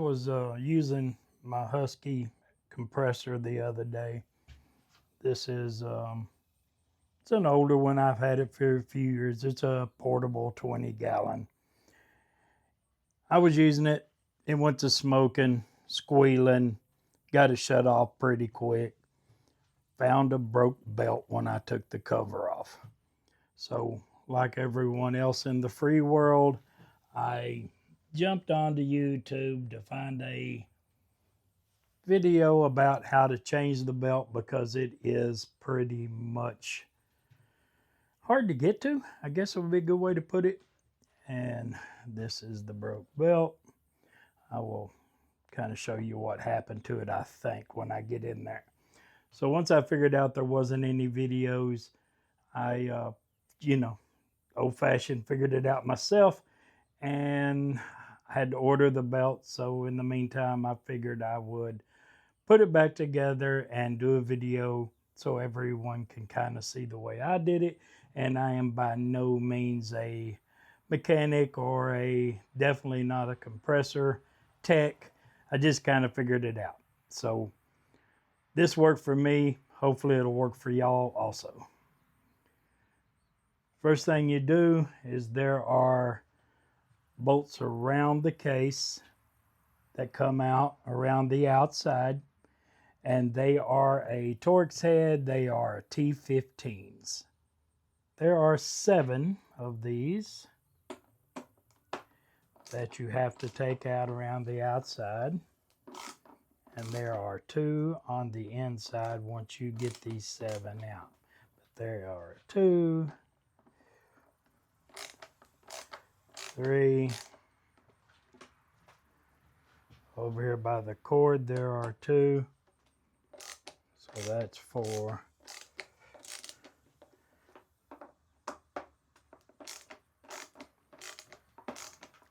was using my Husky compressor the other day. This is it's an older one. I've had it for a few years. It's a portable 20-gallon. I was using it. It went to smoking, squealing, got it shut off pretty quick. Found a broke belt when I took the cover off. So, like everyone else in the free world, I jumped onto YouTube to find a video about how to change the belt because it is pretty much hard to get to. I guess it would be a good way to put it. And this is the broke belt. I will kind of show you what happened to it, I think, when I get in there. So once I figured out there wasn't any videos, I, old-fashioned figured it out myself, and I had to order the belt. So in the meantime, I figured I would put it back together and do a video so everyone can kind of see the way I did it. And I am by no means a mechanic or definitely not a compressor tech. I just kind of figured it out. So this worked for me. Hopefully it'll work for y'all also. First thing you do is there are bolts around the case that come out around the outside, and they are a Torx head. They are T15s. There are 7 of these that you have to take out around the outside, and there are 2 on the inside once you get these 7 out. But there are 2, 3. Over here by the cord there are 2, so that's 4.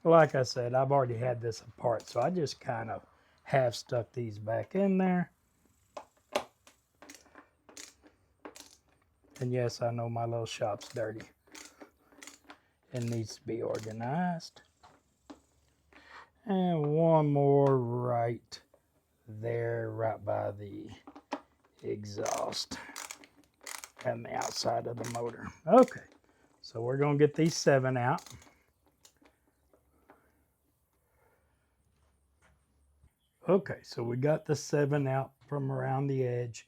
Like I said, I've already had this apart, so I just kind of half stuck these back in there. And yes, I know my little shop's dirty. It needs to be organized. And one more right there, right by the exhaust and the outside of the motor. Okay, so we're going to get these 7 out. Okay, so we got the 7 out from around the edge.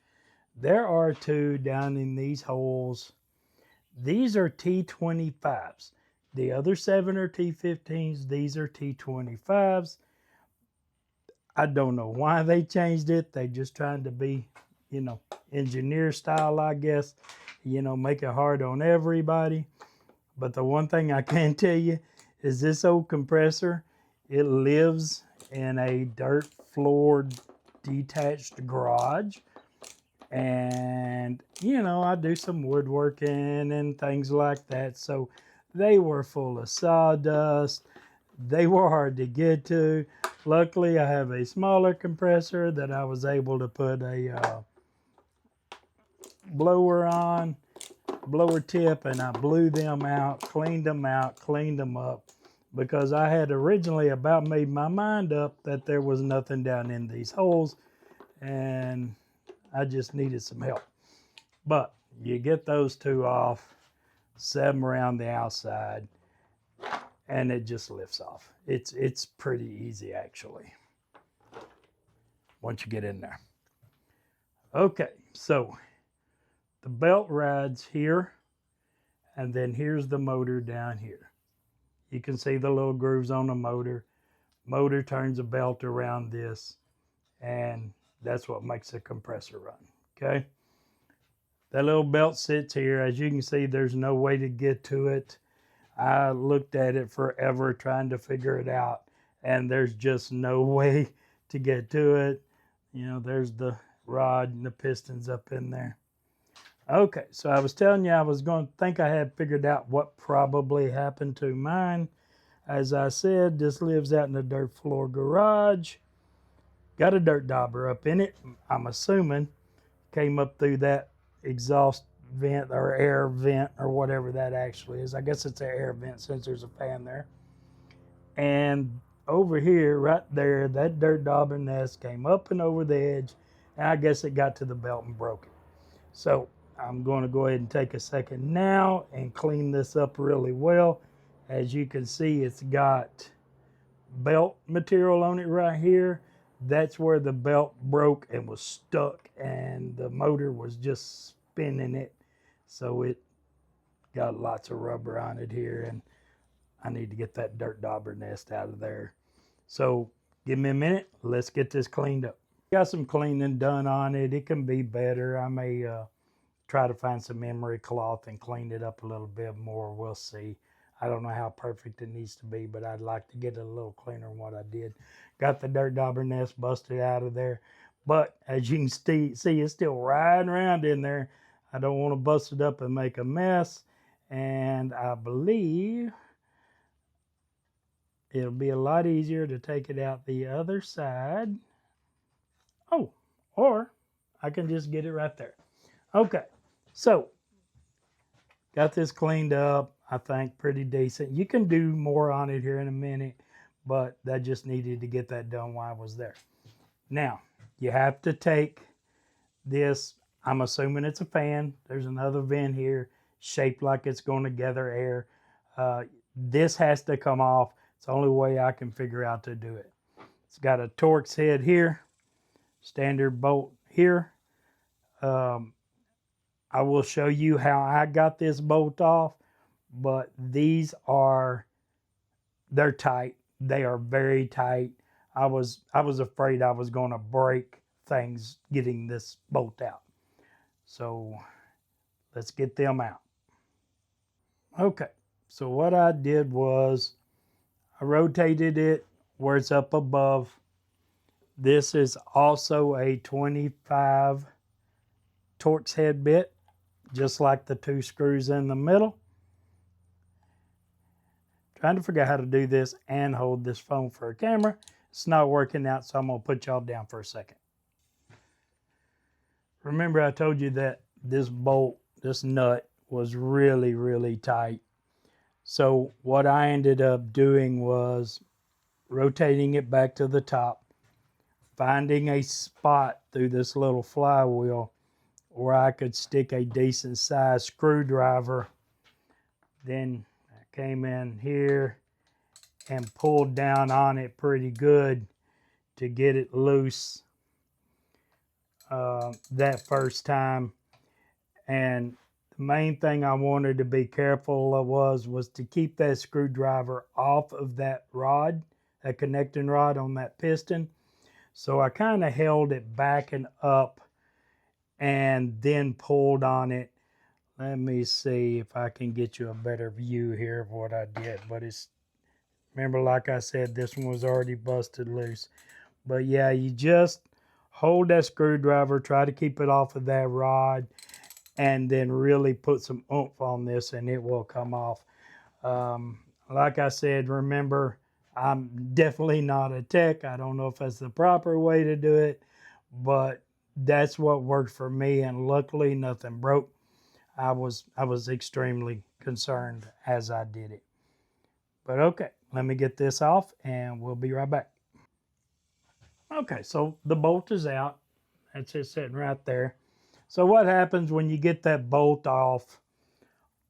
There are 2 down in these holes. These are T25s. The other 7 are T15s. These are T25s. I don't know why they changed it. They just trying to be, engineer style, I guess. Make it hard on everybody. But the one thing I can tell you is this old compressor, it lives in a dirt floored detached garage. And, I do some woodworking and things like that. So they were full of sawdust. They were hard to get to. Luckily, I have a smaller compressor that I was able to put a blower tip, and I blew them out, cleaned them up, because I had originally about made my mind up that there was nothing down in these holes, and I just needed some help. But you get those 2 off, 7 around the outside, and it just lifts off. It's pretty easy, actually, once you get in there. Okay, so the belt rides here, and then here's the motor down here. You can see the little grooves on the motor. Motor turns a belt around this, and that's what makes the compressor run, okay? That little belt sits here. As you can see, there's no way to get to it. I looked at it forever trying to figure it out, and there's just no way to get to it. There's the rod and the pistons up in there. Okay, so I was telling you I was going to think I had figured out what probably happened to mine. As I said, this lives out in a dirt floor garage. Got a dirt dauber up in it. I'm assuming came up through that exhaust vent or air vent or whatever that actually is. I guess it's an air vent since there's a fan there. And over here, right there, that dirt dauber nest came up and over the edge, and I guess it got to the belt and broke it. So I'm going to go ahead and take a second now and clean this up really well. As you can see, it's got belt material on it right here. That's where the belt broke and was stuck, and the motor was just spinning it. So it got lots of rubber on it here, and I need to get that dirt dauber nest out of there. So give me a minute. Let's get this cleaned up. Got some cleaning done on it. It can be better. I may try to find some emery cloth and clean it up a little bit more. We'll see. I don't know how perfect it needs to be, but I'd like to get it a little cleaner than what I did. Got the dirt dauber nest busted out of there. But as you can see, it's still riding around in there. I don't want to bust it up and make a mess. And I believe it'll be a lot easier to take it out the other side. Oh, or I can just get it right there. Okay, so got this cleaned up, I think pretty decent. You can do more on it here in a minute, but that just needed to get that done while I was there. Now, you have to take this, I'm assuming it's a fan. There's another vent here shaped like it's going to gather air. This has to come off. It's the only way I can figure out to do it. It's got a Torx head here, standard bolt here. I will show you how I got this bolt off, but they're tight. They are very tight. I was afraid I was going to break things getting this bolt out. So let's get them out. Okay, so what I did was I rotated it where it's up above. This is also a 25 Torx head bit, just like the two screws in the middle. Trying to figure out how to do this and hold this phone for a camera. It's not working out, so I'm going to put y'all down for a second. Remember I told you that this bolt, this nut, was really, really tight. So what I ended up doing was rotating it back to the top, finding a spot through this little flywheel where I could stick a decent sized screwdriver. Then I came in here and pulled down on it pretty good to get it loose that first time. And the main thing I wanted to be careful of was to keep that screwdriver off of that rod, that connecting rod on that piston. So I kind of held it back and up and then pulled on it. Let me see if I can get you a better view here of what I did. But remember, like I said, this one was already busted loose. But yeah, you just hold that screwdriver, try to keep it off of that rod, and then really put some oomph on this and it will come off. Like I said, remember, I'm definitely not a tech. I don't know if that's the proper way to do it, but that's what worked for me, and luckily nothing broke. I was extremely concerned as I did it. But okay, let me get this off and we'll be right back. Okay, so the bolt is out. That's it sitting right there. So what happens when you get that bolt off,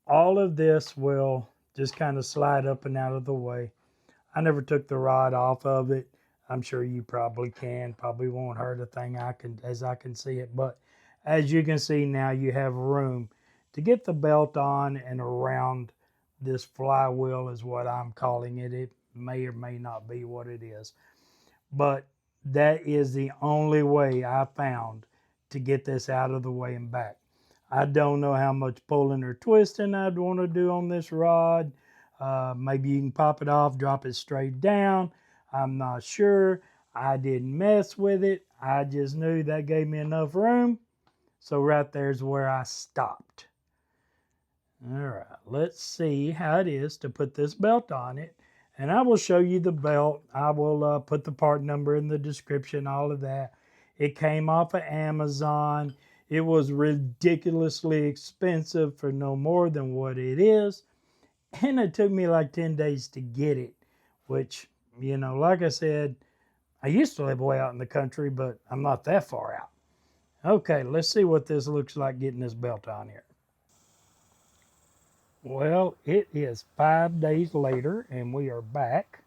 all of this will just kind of slide up and out of the way. I never took the rod off of it. I'm sure you probably can. Probably won't hurt a thing as I can see it. But as you can see now, you have room to get the belt on and around this flywheel is what I'm calling it. It may or may not be what it is. But that is the only way I found to get this out of the way and back. I don't know how much pulling or twisting I'd want to do on this rod. Maybe you can pop it off, drop it straight down. I'm not sure. I didn't mess with it. I just knew that gave me enough room. So right there's where I stopped. All right, let's see how it is to put this belt on it. And I will show you the belt. I will put the part number in the description, all of that. It came off of Amazon. It was ridiculously expensive for no more than what it is. And it took me like 10 days to get it, which You know, like I said, I used to live way out in the country, but I'm not that far out. Okay, let's see what this looks like getting this belt on here. Well, it is 5 days later and we are back.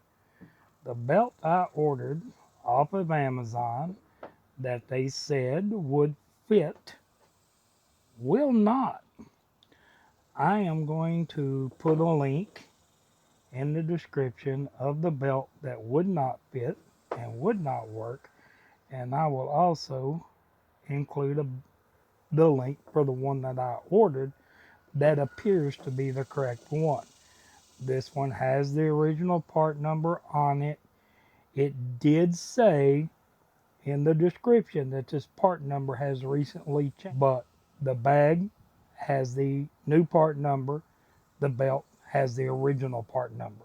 The belt I ordered off of Amazon that they said would fit will not. I am going to put a link in the description of the belt that would not fit and would not work, and I will also include the link for the one that I ordered that appears to be the correct one. This one has the original part number on it. It did say in the description that this part number has recently changed, but the bag has the new part number, the belt has the original part number.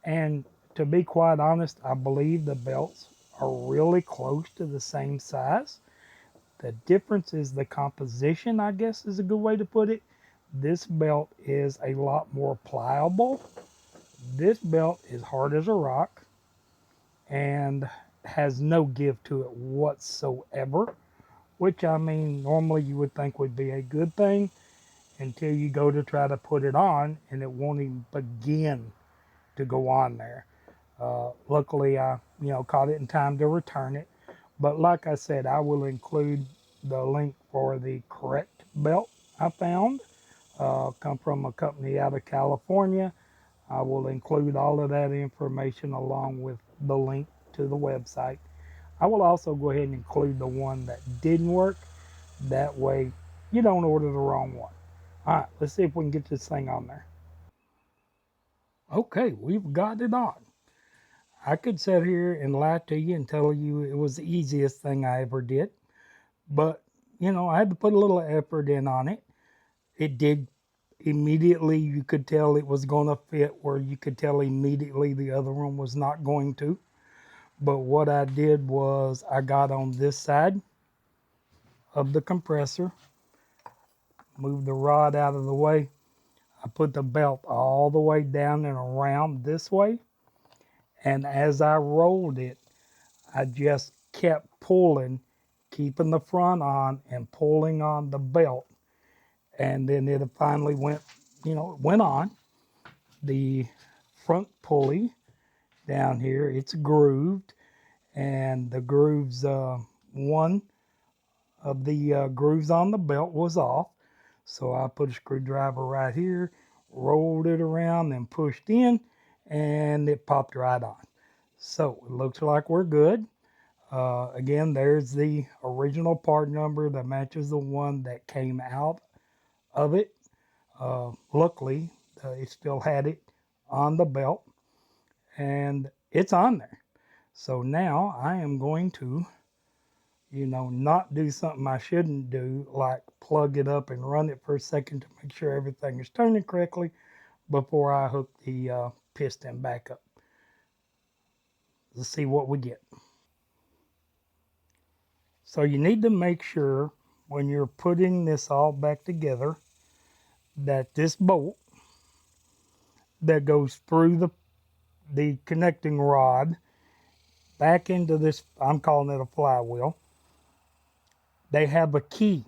And to be quite honest, I believe the belts are really close to the same size. The difference is the composition, I guess is a good way to put it. This belt is a lot more pliable. This belt is hard as a rock and has no give to it whatsoever, which I mean, normally you would think would be a good thing until you go to try to put it on and it won't even begin to go on there. Luckily, I caught it in time to return it. But like I said, I will include the link for the correct belt I found. Come from a company out of California. I will include all of that information along with the link to the website. I will also go ahead and include the one that didn't work. That way you don't order the wrong one. All right, let's see if we can get this thing on there. Okay, we've got it on. I could sit here and lie to you and tell you it was the easiest thing I ever did. But, I had to put a little effort in on it. It did immediately, you could tell it was going to fit, where you could tell immediately the other one was not going to. But what I did was I got on this side of the compressor, moved the rod out of the way. I put the belt all the way down and around this way. And as I rolled it, I just kept pulling, keeping the front on and pulling on the belt. And then it finally went, it went on. The front pulley down here, it's grooved. And the grooves, one of the grooves on the belt was off. So I put a screwdriver right here, rolled it around, and pushed in, and it popped right on. So it looks like we're good. Again, there's the original part number that matches the one that came out of it. Luckily, it still had it on the belt, and it's on there. So now I am going to, not do something I shouldn't do, like plug it up and run it for a second to make sure everything is turning correctly before I hook the piston back up. Let's see what we get. So you need to make sure when you're putting this all back together that this bolt that goes through the connecting rod back into this, I'm calling it a flywheel, they have a key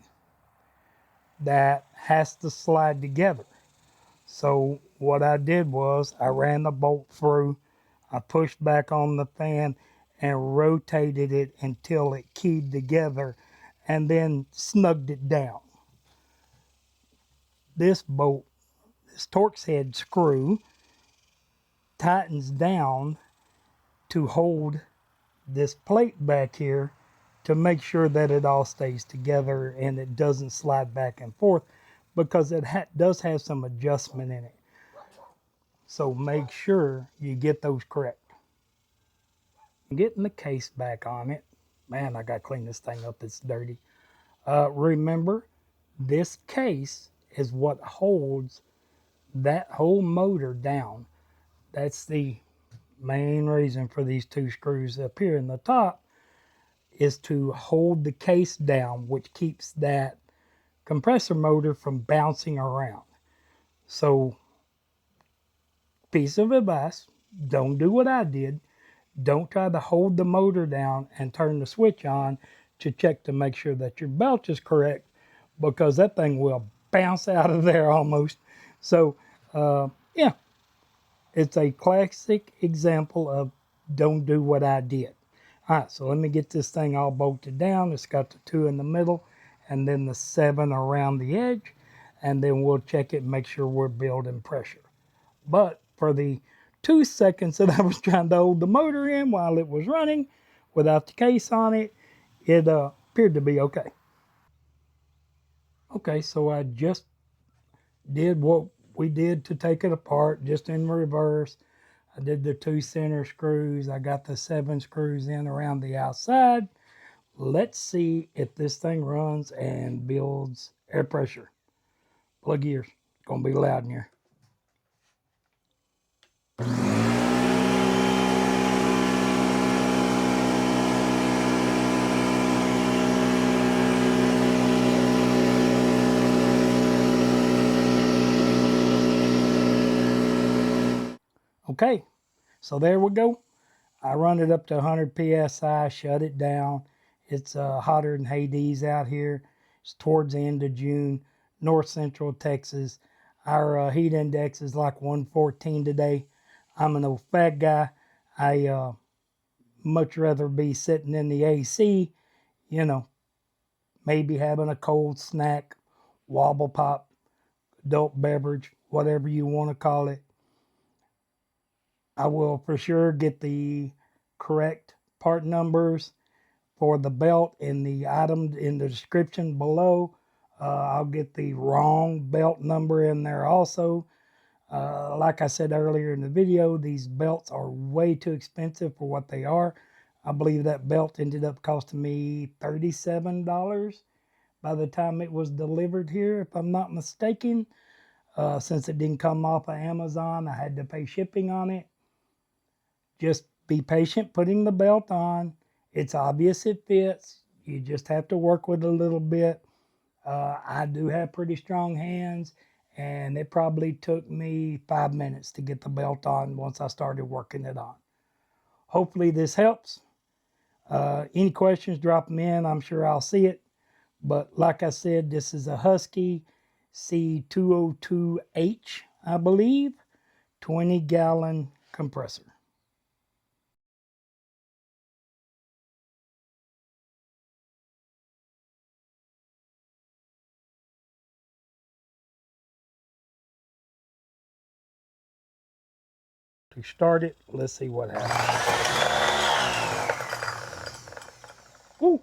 that has to slide together. So what I did was I ran the bolt through, I pushed back on the fan and rotated it until it keyed together and then snugged it down. This bolt, this Torx head screw, tightens down to hold this plate back here to make sure that it all stays together and it doesn't slide back and forth, because it does have some adjustment in it. So make sure you get those correct. Getting the case back on it. Man, I got to clean this thing up. It's dirty. Remember, this case is what holds that whole motor down. That's the main reason for these two screws up here in the top, is to hold the case down, which keeps that compressor motor from bouncing around. So, piece of advice, don't do what I did. Don't try to hold the motor down and turn the switch on to check to make sure that your belt is correct, because that thing will bounce out of there almost. So, yeah, it's a classic example of don't do what I did. All right, so let me get this thing all bolted down. It's got the 2 in the middle and then the 7 around the edge. And then we'll check it and make sure we're building pressure. But for the 2 seconds that I was trying to hold the motor in while it was running without the case on it, it appeared to be okay. Okay, so I just did what we did to take it apart, just in reverse. I did the 2 center screws. I got the 7 screws in around the outside. Let's see if this thing runs and builds air pressure. Plug ears. It's going to be loud in here. Okay, so there we go. I run it up to 100 psi, shut it down. It's hotter than Hades out here. It's towards the end of June, north central Texas. Our heat index is like 114 today. I'm an old fat guy. I much rather be sitting in the AC, you know, maybe having a cold snack, wobble pop, adult beverage, whatever you want to call it. I will for sure get the correct part numbers for the belt in the item in the description below. I'll get the wrong belt number in there also. Like I said earlier in the video, these belts are way too expensive for what they are. I believe that belt ended up costing me $37 by the time it was delivered here, if I'm not mistaken. Since it didn't come off of Amazon, I had to pay shipping on it. Just be patient putting the belt on. It's obvious it fits. You just have to work with it a little bit. I do have pretty strong hands, and it probably took me 5 minutes to get the belt on once I started working it on. Hopefully this helps. Any questions, drop them in. I'm sure I'll see it. But like I said, this is a Husky C202H, I believe, 20-gallon compressor. To start it, let's see what happens. Ooh.